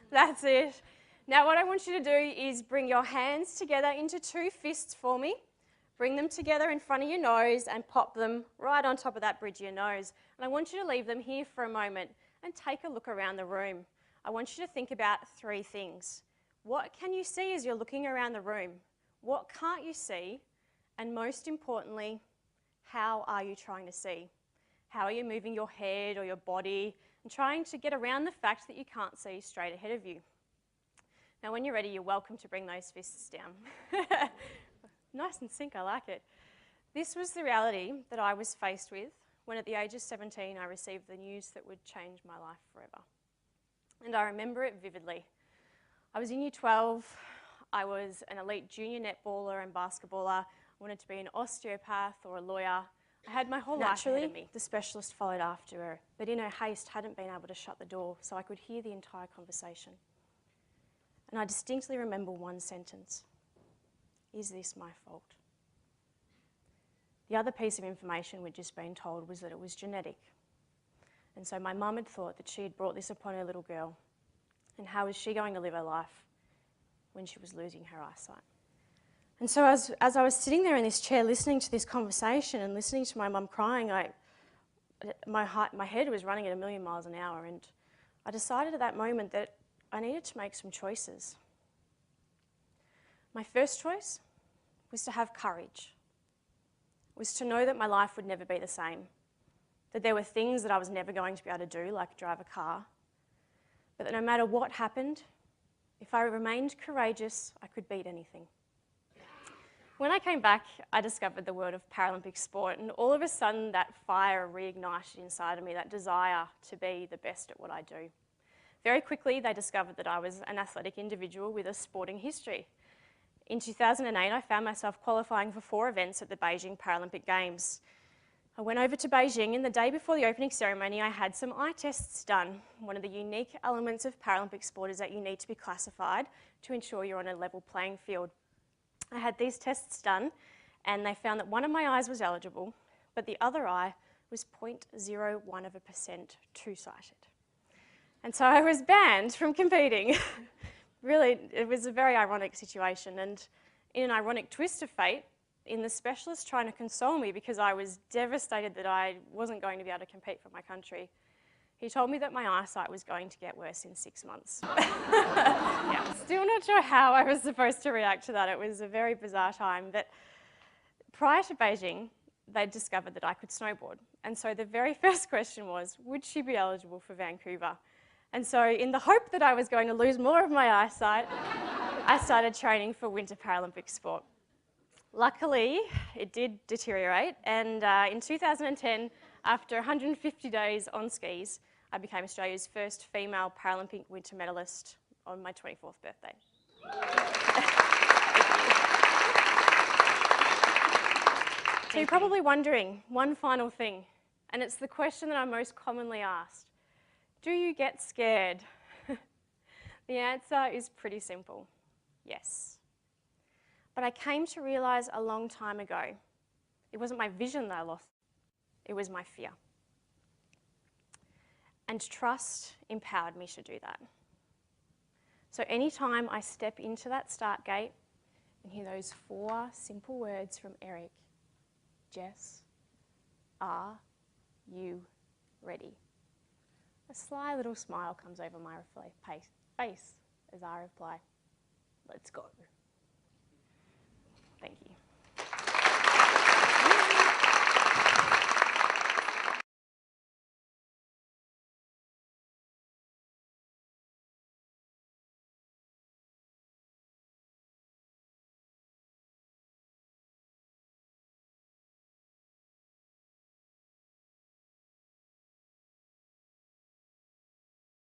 That's it. Now what I want you to do is bring your hands together into two fists for me. Bring them together in front of your nose and pop them right on top of that bridge of your nose. And I want you to leave them here for a moment and take a look around the room. I want you to think about three things. What can you see as you're looking around the room? What can't you see? And most importantly, how are you trying to see? How are you moving your head or your body and trying to get around the fact that you can't see straight ahead of you? Now, when you're ready, you're welcome to bring those fists down. Nice and sync, I like it. This was the reality that I was faced with when at the age of 17 I received the news that would change my life forever. And I remember it vividly. I was in year 12, I was an elite junior netballer and basketballer, I wanted to be an osteopath or a lawyer. I had my whole life ahead of me. The specialist followed after her, but in her haste hadn't been able to shut the door so I could hear the entire conversation. And I distinctly remember one sentence. Is this my fault? The other piece of information we'd just been told was that it was genetic. And so my mum had thought that she had brought this upon her little girl. And how was she going to live her life when she was losing her eyesight? And so as I was sitting there in this chair listening to this conversation and listening to my mum crying, my head was running at 1,000,000 miles an hour, and I decided at that moment that I needed to make some choices. My first choice was to have courage, was to know that my life would never be the same, that there were things that I was never going to be able to do, like drive a car, but that no matter what happened, if I remained courageous, I could beat anything. When I came back, I discovered the world of Paralympic sport, and all of a sudden that fire reignited inside of me, that desire to be the best at what I do. Very quickly, they discovered that I was an athletic individual with a sporting history. In 2008, I found myself qualifying for 4 events at the Beijing Paralympic Games. I went over to Beijing, and the day before the opening ceremony, I had some eye tests done. One of the unique elements of Paralympic sport is that you need to be classified to ensure you're on a level playing field. I had these tests done, and they found that one of my eyes was eligible, but the other eye was 0.01% two-sighted. And so I was banned from competing. Really, it was a very ironic situation, and in an ironic twist of fate, in the specialist trying to console me because I was devastated that I wasn't going to be able to compete for my country, he told me that my eyesight was going to get worse in 6 months. Yeah, still not sure how I was supposed to react to that. It was a very bizarre time, but prior to Beijing, they'd discovered that I could snowboard. And so the very first question was, would she be eligible for Vancouver? And so in the hope that I was going to lose more of my eyesight, I started training for Winter Paralympic sport. Luckily, it did deteriorate, and in 2010, after 150 days on skis, I became Australia's first female Paralympic winter medalist on my 24th birthday. So you're probably wondering, one final thing, and it's the question that I'm most commonly asked. Do you get scared? The answer is pretty simple, yes. But I came to realise a long time ago, it wasn't my vision that I lost, it was my fear. And trust empowered me to do that. So anytime I step into that start gate and hear those 4 simple words from Eric, Jess, are you ready? A sly little smile comes over my face as I reply, let's go. Thank you.